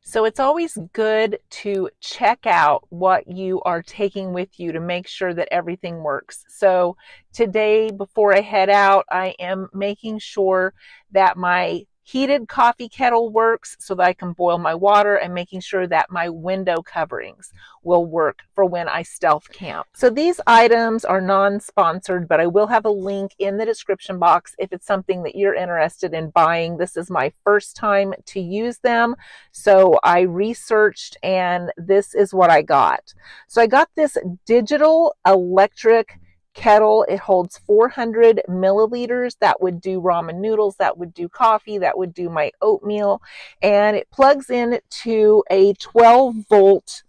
So it's always good to check out what you are taking with you to make sure that everything works. So today, before I head out, I am making sure that my heated coffee kettle works so that I can boil my water, and making sure that my window coverings will work for when I stealth camp. So these items are non-sponsored, but I will have a link in the description box if it's something that you're interested in buying. This is my first time to use them, so I researched and this is what I got. So I got this digital electric kettle. It holds 400 milliliters. That would do ramen noodles, that would do coffee, that would do my oatmeal, and it plugs in to a 12-volt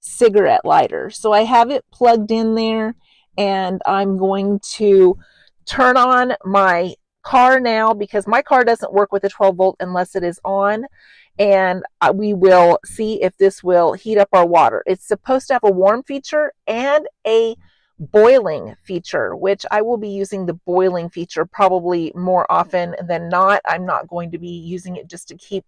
cigarette lighter. So I have it plugged in there, and I'm going to turn on my car now because my car doesn't work with a 12-volt unless it is on, and we will see if this will heat up our water. It's supposed to have a warm feature and a boiling feature, which I will be using the boiling feature probably more often than not. I'm not going to be using it just to keep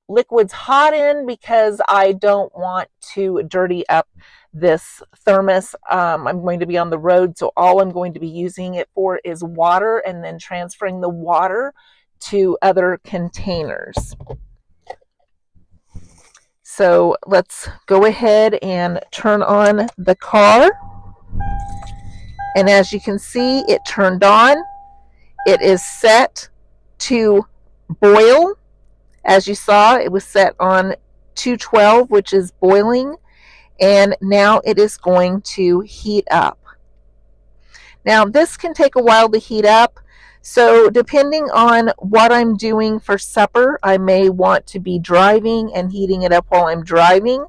liquids hot in because I don't want to dirty up this thermos. I'm going to be on the road, so all I'm going to be using it for is water, and then transferring the water to other containers. So let's go ahead and turn on the car. And as you can see, it turned on. It is set to boil. As you saw, it was set on 212, which is boiling. And now it is going to heat up. Now this can take a while to heat up. So depending on what I'm doing for supper, I may want to be driving and heating it up while I'm driving.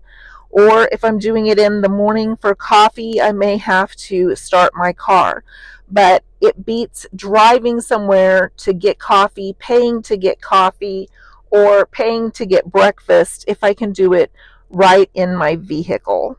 Or if I'm doing it in the morning for coffee, I may have to start my car. But it beats driving somewhere to get coffee, paying to get coffee, or paying to get breakfast if I can do it right in my vehicle.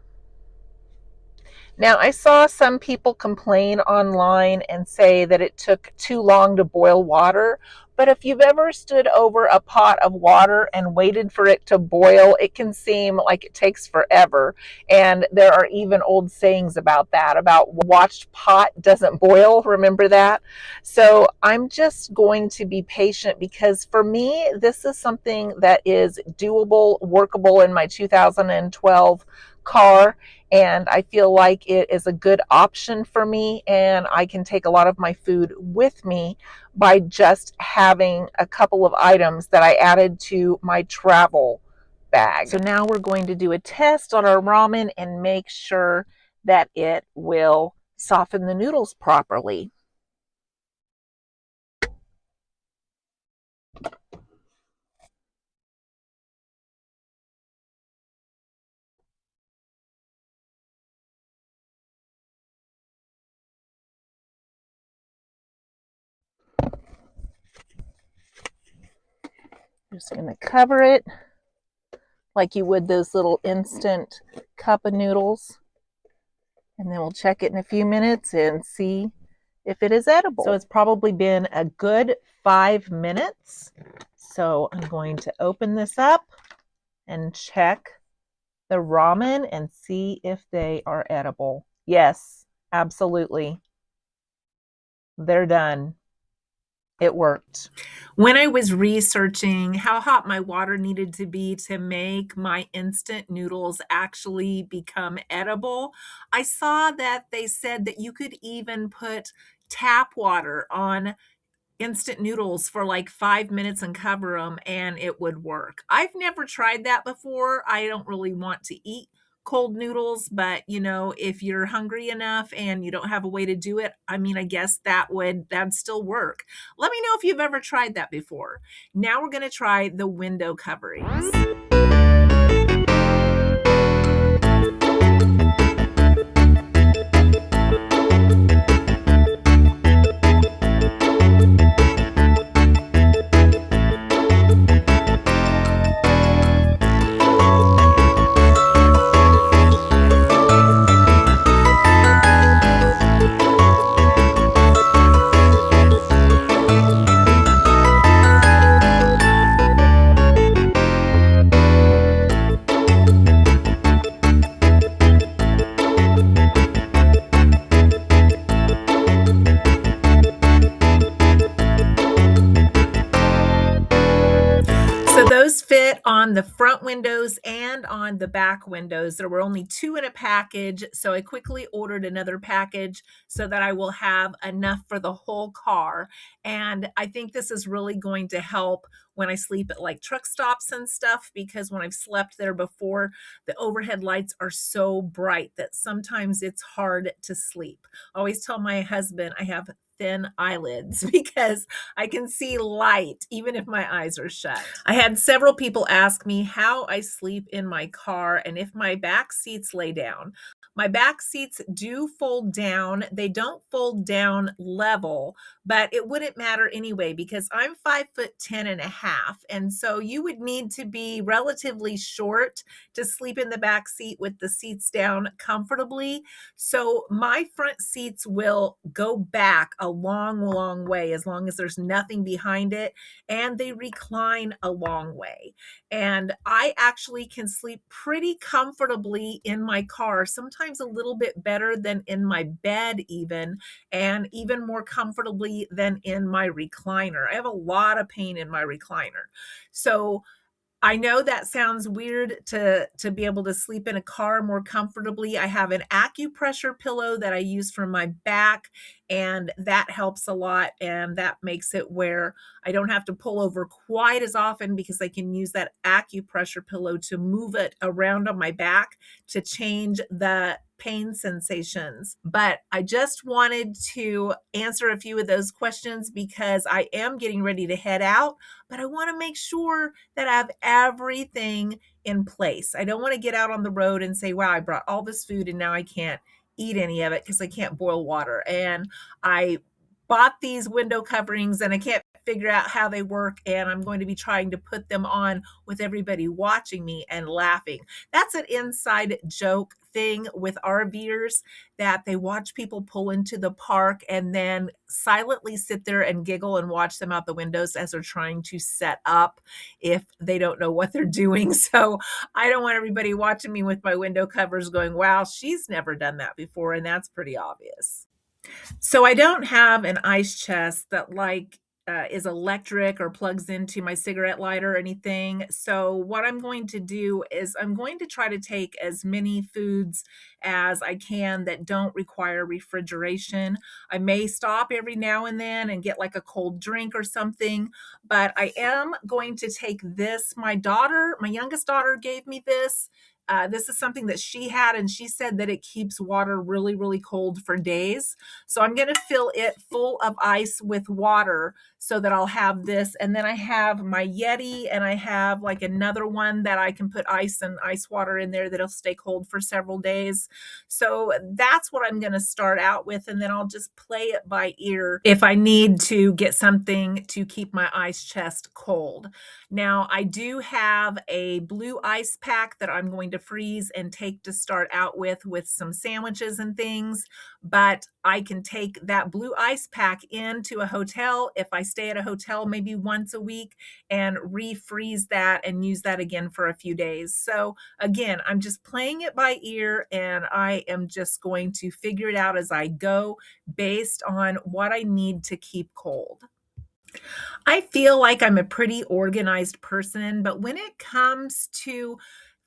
Now, I saw some people complain online and say that it took too long to boil water. But if you've ever stood over a pot of water and waited for it to boil, it can seem like it takes forever. And there are even old sayings about that, about watched pot doesn't boil. Remember that? So I'm just going to be patient because for me, this is something that is doable, workable in my 2012 car. And I feel like it is a good option for me, and I can take a lot of my food with me by just having a couple of items that I added to my travel bag. So now we're going to do a test on our ramen and make sure that it will soften the noodles properly. Just going to cover it like you would those little instant cup of noodles. And then we'll check it in a few minutes and see if it is edible. So it's probably been a good 5 minutes. So I'm going to open this up and check the ramen and see if they are edible. Yes, absolutely. They're done. It worked. When I was researching how hot my water needed to be to make my instant noodles actually become edible, I saw that they said that you could even put tap water on instant noodles for like 5 minutes and cover them and it would work. I've never tried that before. I don't really want to eat cold noodles, but you know, if you're hungry enough and you don't have a way to do it, I mean, I guess that'd still work. Let me know if you've ever tried that before. Now we're going to try the window coverings. it on the front windows and on the back windows. There were only 2 in a package, so I quickly ordered another package so that I will have enough for the whole car. And I think this is really going to help when I sleep at like truck stops and stuff, because when I've slept there before, the overhead lights are so bright that sometimes it's hard to sleep. I always tell my husband I have thin eyelids because I can see light even if my eyes are shut. I had several people ask me how I sleep in my car and if my back seats lay down. My back seats do fold down. They don't fold down level, but it wouldn't matter anyway because I'm 5'10" and a half. And so you would need to be relatively short to sleep in the back seat with the seats down comfortably. So my front seats will go back a long, long way as long as there's nothing behind it, and they recline a long way. And I actually can sleep pretty comfortably in my car, sometimes a little bit better than in my bed even, and even more comfortably than in my recliner. I have a lot of pain in my recliner. So I know that sounds weird to be able to sleep in a car more comfortably. I have an acupressure pillow that I use for my back, and that helps a lot, and that makes it where I don't have to pull over quite as often because I can use that acupressure pillow to move it around on my back to change the pain sensations. But I just wanted to answer a few of those questions because I am getting ready to head out, but I want to make sure that I have everything in place. I don't want to get out on the road and say, wow, I brought all this food and now I can't eat any of it because I can't boil water. And I bought these window coverings and I can't figure out how they work, and I'm going to be trying to put them on with everybody watching me and laughing. That's an inside joke thing with RVers, that they watch people pull into the park and then silently sit there and giggle and watch them out the windows as they're trying to set up if they don't know what they're doing. So I don't want everybody watching me with my window covers going, wow, she's never done that before, and that's pretty obvious. So I don't have an ice chest that is electric or plugs into my cigarette lighter or anything. So what I'm going to do is I'm going to try to take as many foods as I can that don't require refrigeration. I may stop every now and then and get like a cold drink or something, but I am going to take this. My youngest daughter gave me this. This is something that she had, and she said that it keeps water really, really cold for days. So I'm going to fill it full of ice with water so that I'll have this. And then I have my Yeti, and I have like another one that I can put ice and ice water in there that'll stay cold for several days. So that's what I'm going to start out with. And then I'll just play it by ear if I need to get something to keep my ice chest cold. Now, I do have a blue ice pack that I'm going to freeze and take to start out with some sandwiches and things, but I can take that blue ice pack into a hotel if I stay at a hotel maybe once a week and refreeze that and use that again for a few days. So again, I'm just playing it by ear, and I am just going to figure it out as I go based on what I need to keep cold. I feel like I'm a pretty organized person, but when it comes to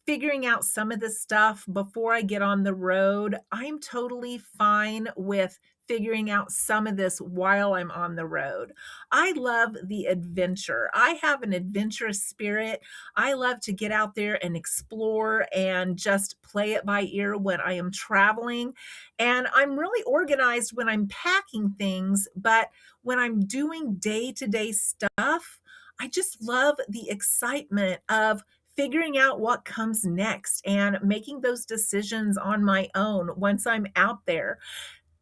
figuring out some of this stuff before I get on the road, I'm totally fine with figuring out some of this while I'm on the road. I love the adventure. I have an adventurous spirit. I love to get out there and explore and just play it by ear when I am traveling. And I'm really organized when I'm packing things, but when I'm doing day-to-day stuff, I just love the excitement of figuring out what comes next and making those decisions on my own once I'm out there.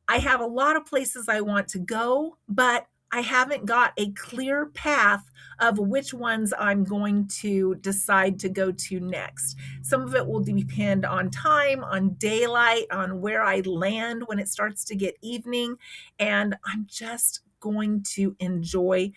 I have a lot of places I want to go, but I haven't got a clear path of which ones I'm going to decide to go to next. Some of it will depend on time, on daylight, on where I land when it starts to get evening, and I'm just going to enjoy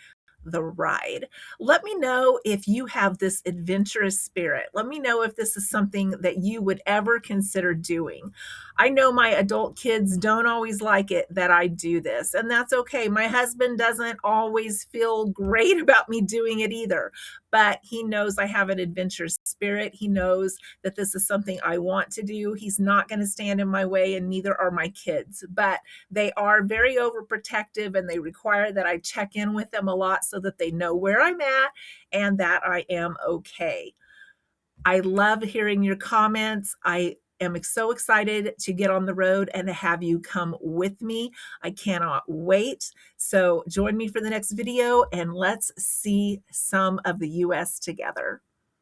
the ride. Let me know if you have this adventurous spirit. Let me know if this is something that you would ever consider doing. I know my adult kids don't always like it that I do this, and that's okay. My husband doesn't always feel great about me doing it either, but he knows I have an adventurous spirit. He knows that this is something I want to do. He's not going to stand in my way, and neither are my kids, but they are very overprotective, and they require that I check in with them a lot so that they know where I'm at and that I am okay. I love hearing your comments. I am so excited to get on the road and to have you come with me. I cannot wait. So join me for the next video and let's see some of the US together.